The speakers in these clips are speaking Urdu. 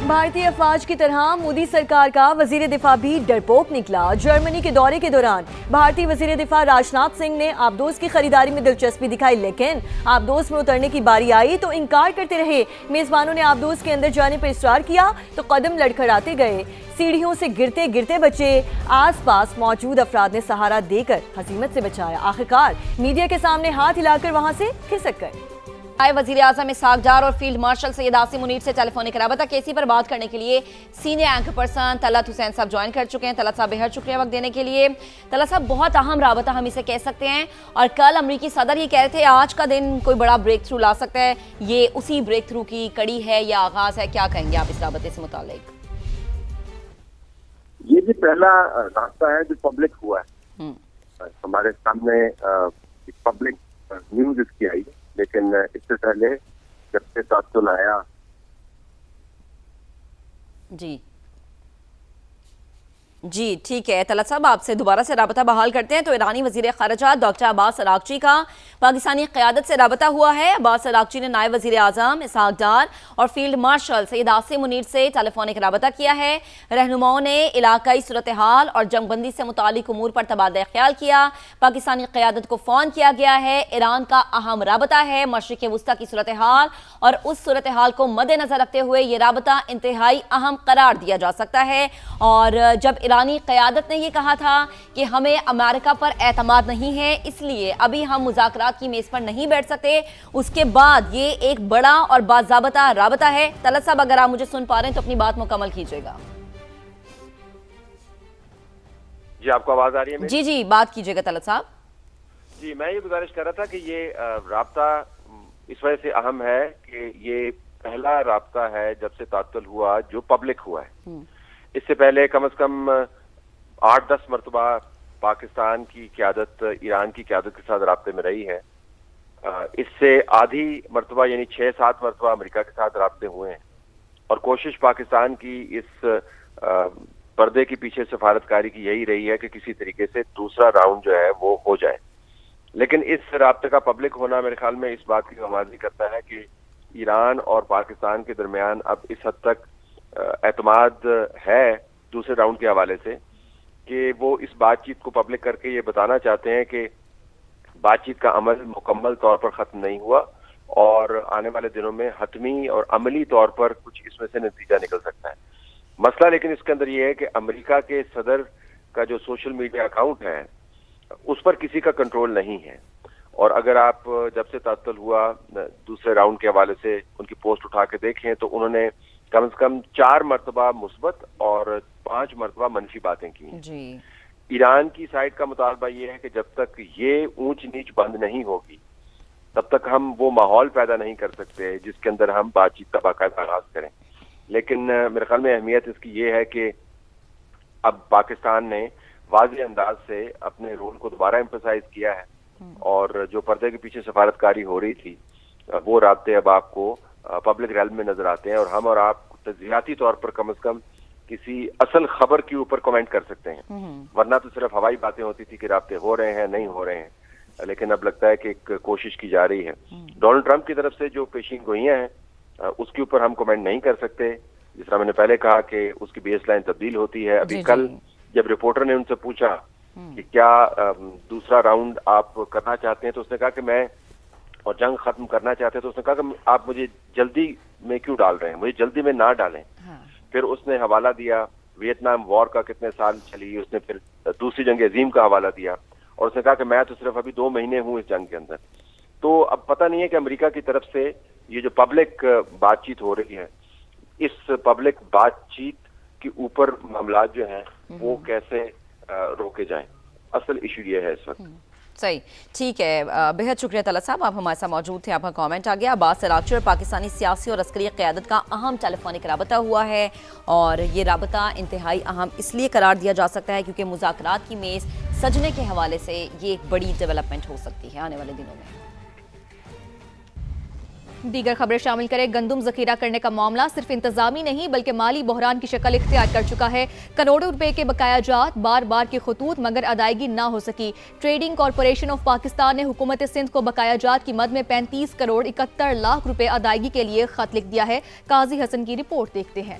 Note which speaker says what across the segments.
Speaker 1: بھارتی افواج کی طرح مودی سرکار کا وزیر دفاع بھی ڈرپوک نکلا۔ جرمنی کے دورے کے دوران بھارتی وزیر دفاع راجناتھ سنگھ نے آبدوز کی خریداری میں دلچسپی دکھائی، لیکن آبدوز میں اترنے کی باری آئی تو انکار کرتے رہے۔ میزبانوں نے آبدوز کے اندر جانے پر اصرار کیا تو قدم لڑکھڑاتے گئے، سیڑھیوں سے گرتے گرتے بچے۔ آس پاس موجود افراد نے سہارا دے کر ہزیمت سے بچایا، آخرکار میڈیا کے سامنے ہاتھ ہلا کر وہاں سے کھسک گئے۔
Speaker 2: وزیر اعظم اسحاق ڈار اور فیلڈ مارشل سید عاصم منیر سے ٹیلی فونک رابطہ کیسی پر بات کرنے کے لیے سینئر اینکر پرسن طلعت حسین صاحب جوائن کر چکے ہیں۔ طلعت صاحب بہت شکریہ وقت دینے کے لیے۔ طلعت صاحب بہت اہم رابطہ ہم اسے کہہ سکتے ہیں، اور کل امریکی صدر یہ کہہ رہے تھے آج کا دن کوئی بڑا بریک تھرو لا سکتا ہے، یہ اسی بریک تھرو کی کڑی ہے یا آغاز ہے، کیا کہیں گے آپ اس رابطے سے متعلق؟
Speaker 3: یہ بھی پہلا رابطہ ہے جو پبلک ہوا ہے، ہمارے سامنے پبلک نیوز اس کی آئی، لیکن اس سے پہلے جب سے تعطل آیا
Speaker 2: جی ٹھیک ہے طلعت صاحب، آپ سے دوبارہ سے رابطہ بحال کرتے ہیں۔ تو ایرانی وزیر خارجہ ڈاکٹر عباس اراغچی کا پاکستانی قیادت سے رابطہ ہوا ہے۔ عباس اراغچی نے نائب وزیر اعظم اسحاق ڈار اور فیلڈ مارشل سید عاصم منیر سے ٹیلی فونک رابطہ کیا ہے۔ رہنماؤں نے علاقائی صورتحال اور جنگ بندی سے متعلق امور پر تبادلہ خیال کیا۔ پاکستانی قیادت کو فون کیا گیا ہے۔ ایران کا اہم رابطہ ہے، مشرق وسطیٰ کی صورتحال اور اس صورتحال کو مد نظر رکھتے ہوئے یہ رابطہ انتہائی اہم قرار دیا جا سکتا ہے۔ اور جب ایرانی قیادت نے یہ کہا تھا کہ ہمیں امریکہ پر اعتماد نہیں ہے، اس لیے ابھی ہم مذاکرات کی میز پر نہیں بیٹھ سکتے، اس کے بعد یہ ایک بڑا اور باضابطہ رابطہ ہے۔ طلعت صاحب اگر آپ مجھے سن پا رہے ہیں تو اپنی بات مکمل کیجئے گا۔
Speaker 3: جی آپ کو آواز آ رہی ہے میری؟
Speaker 2: جی بات کیجئے گا طلعت صاحب۔
Speaker 3: جی میں یہ گزارش کر رہا تھا کہ یہ رابطہ اس وجہ سے اہم ہے کہ یہ پہلا رابطہ ہے جب سے تعطل ہوا جو پبلک ہوا ہے۔ اس سے پہلے کم از کم 8-10 مرتبہ پاکستان کی قیادت ایران کی قیادت کے ساتھ رابطے میں رہی ہے، اس سے آدھی مرتبہ یعنی 6-7 مرتبہ امریکہ کے ساتھ رابطے ہوئے ہیں، اور کوشش پاکستان کی اس پردے کے پیچھے سفارتکاری کی یہی رہی ہے کہ کسی طریقے سے دوسرا راؤنڈ جو ہے وہ ہو جائے۔ لیکن اس رابطے کا پبلک ہونا میرے خیال میں اس بات کی نمائندگی کرتا ہے کہ ایران اور پاکستان کے درمیان اب اس حد تک اعتماد ہے دوسرے راؤنڈ کے حوالے سے کہ وہ اس بات چیت کو پبلک کر کے یہ بتانا چاہتے ہیں کہ بات چیت کا عمل مکمل طور پر ختم نہیں ہوا، اور آنے والے دنوں میں حتمی اور عملی طور پر کچھ اس میں سے نتیجہ نکل سکتا ہے۔ مسئلہ لیکن اس کے اندر یہ ہے کہ امریکہ کے صدر کا جو سوشل میڈیا اکاؤنٹ ہے اس پر کسی کا کنٹرول نہیں ہے، اور اگر آپ جب سے تعطل ہوا دوسرے راؤنڈ کے حوالے سے ان کی پوسٹ اٹھا کے دیکھیں تو انہوں نے کم از کم 4 مرتبہ مثبت اور 5 مرتبہ منفی باتیں کی ہیں۔ ایران کی سائڈ کا مطالبہ یہ ہے کہ جب تک یہ اونچ نیچ بند نہیں ہوگی تب تک ہم وہ ماحول پیدا نہیں کر سکتے جس کے اندر ہم بات چیت کا باقاعدہ آغاز کریں۔ لیکن میرے خیال میں اہمیت اس کی یہ ہے کہ اب پاکستان نے واضح انداز سے اپنے رول کو دوبارہ ایمفسائز کیا ہے، اور جو پردے کے پیچھے سفارتکاری ہو رہی تھی وہ رابطے اب آپ کو پبلک ریلم میں نظر آتے ہیں، اور ہم اور آپ تجزیاتی طور پر کم از کم کسی اصل خبر کے اوپر کمنٹ کر سکتے ہیں، ورنہ تو صرف ہوائی باتیں ہوتی تھی کہ رابطے ہو رہے ہیں نہیں ہو رہے ہیں، لیکن اب لگتا ہے کہ ایک کوشش کی جا رہی ہے۔ ڈونلڈ ٹرمپ کی طرف سے جو پیشین گوئیاں ہیں اس کے اوپر ہم کمنٹ نہیں کر سکتے، جس طرح میں نے پہلے کہا کہ اس کی بیس لائن تبدیل ہوتی ہے۔ ابھی کل جب رپورٹر نے ان سے پوچھا کہ کیا دوسرا راؤنڈ آپ کرنا چاہتے ہیں تو اس نے کہا کہ میں اور جنگ ختم کرنا چاہتے ہیں، تو اس نے کہا کہ آپ مجھے جلدی میں کیوں ڈال رہے ہیں، مجھے جلدی میں نہ ڈالیں۔ پھر اس نے حوالہ دیا ویتنام وار کا، کتنے سال چلی، اس نے پھر دوسری جنگ عظیم کا حوالہ دیا، اور اس نے کہا کہ میں تو صرف ابھی 2 مہینے ہوں اس جنگ کے اندر۔ تو اب پتہ نہیں ہے کہ امریکہ کی طرف سے یہ جو پبلک بات چیت ہو رہی ہے، اس پبلک بات چیت کے اوپر معاملات جو ہیں وہ کیسے روکے جائیں، اصل ایشو یہ ہے اس وقت۔
Speaker 2: صحیح ٹھیک ہے، بہت شکریہ طلعت صاحب، آپ ہمارے ساتھ موجود تھے، آپ کا کامنٹ آ گیا۔ عباس اراغچی اور پاکستانی سیاسی اور عسکری قیادت کا اہم ٹیلی فونک رابطہ ہوا ہے، اور یہ رابطہ انتہائی اہم اس لیے قرار دیا جا سکتا ہے کیونکہ مذاکرات کی میز سجنے کے حوالے سے یہ ایک بڑی ڈیولپمنٹ ہو سکتی ہے آنے والے دنوں میں۔
Speaker 4: دیگر خبریں شامل کریں۔ گندم ذخیرہ کرنے کا معاملہ صرف انتظامی نہیں بلکہ مالی بحران کی شکل اختیار کر چکا ہے۔ کروڑوں روپے کے بقایا جات، بار بار کی خطوط مگر ادائیگی نہ ہو سکی۔ ٹریڈنگ کارپوریشن آف پاکستان نے حکومت سندھ کو بقایا جات کی مد میں 35 کروڑ 71 لاکھ روپے ادائیگی کے لیے خط لکھ دیا ہے۔ قاضی حسن کی رپورٹ دیکھتے ہیں۔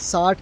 Speaker 5: 60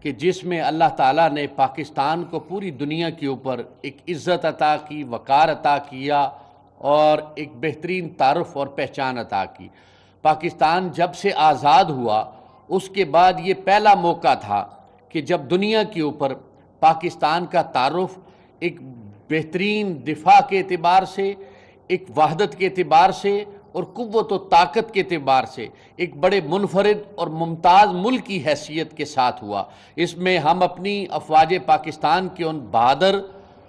Speaker 6: کہ جس میں اللہ تعالیٰ نے پاکستان کو پوری دنیا کے اوپر ایک عزت عطا کی، وقار عطا کیا اور ایک بہترین تعارف اور پہچان عطا کی۔ پاکستان جب سے آزاد ہوا اس کے بعد یہ پہلا موقع تھا کہ جب دنیا کے اوپر پاکستان کا تعارف ایک بہترین دفاع کے اعتبار سے، ایک وحدت کے اعتبار سے اور قوت و طاقت کے اعتبار سے ایک بڑے منفرد اور ممتاز ملک کی حیثیت کے ساتھ ہوا۔ اس میں ہم اپنی افواج پاکستان کے ان بہادر